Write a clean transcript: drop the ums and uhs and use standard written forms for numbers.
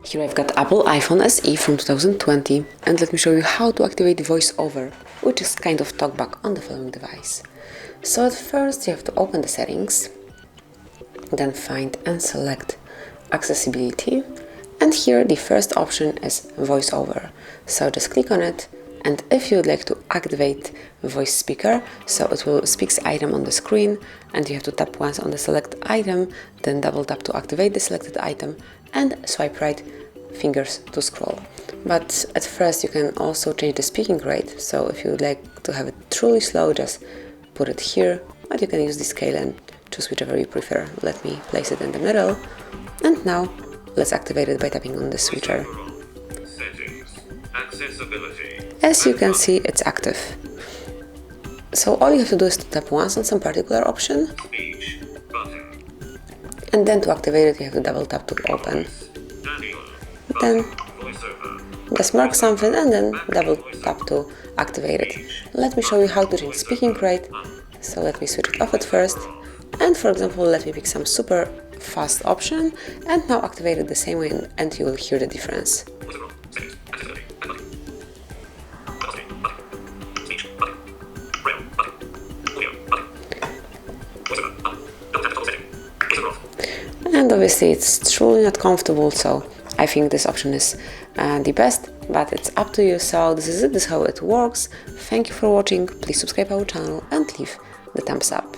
Here I've got Apple iPhone SE from 2020, and let me show you how to activate VoiceOver, which is kind of talkback on the following device. So at first you have to open the settings, then find and select accessibility, and here the first option is VoiceOver. So just click on it, and if you would like to activate voice speaker, so it will speak item on the screen, and you have to tap once on the select item, then double tap to activate the selected item, and swipe right fingers to scroll. But at first you can also change the speaking rate, so if you would like to have it truly slow, just put it here, but you can use the scale and choose whichever you prefer. Let me place it in the middle, and now let's activate it by tapping on the switcher. As you can see, it's active. So all you have to do is to tap once on some particular option, and then to activate it you have to double tap to open. Then just mark something and then double tap to activate it. Let me show you how to change speaking rate. So let me switch it off at first, and for example let me pick some super fast option and now activate it the same way, and you will hear the difference. And obviously it's truly not comfortable, so I think this option is the best, but it's up to you. So this is it, this is how it works. Thank you for watching, please subscribe our channel and leave the thumbs up.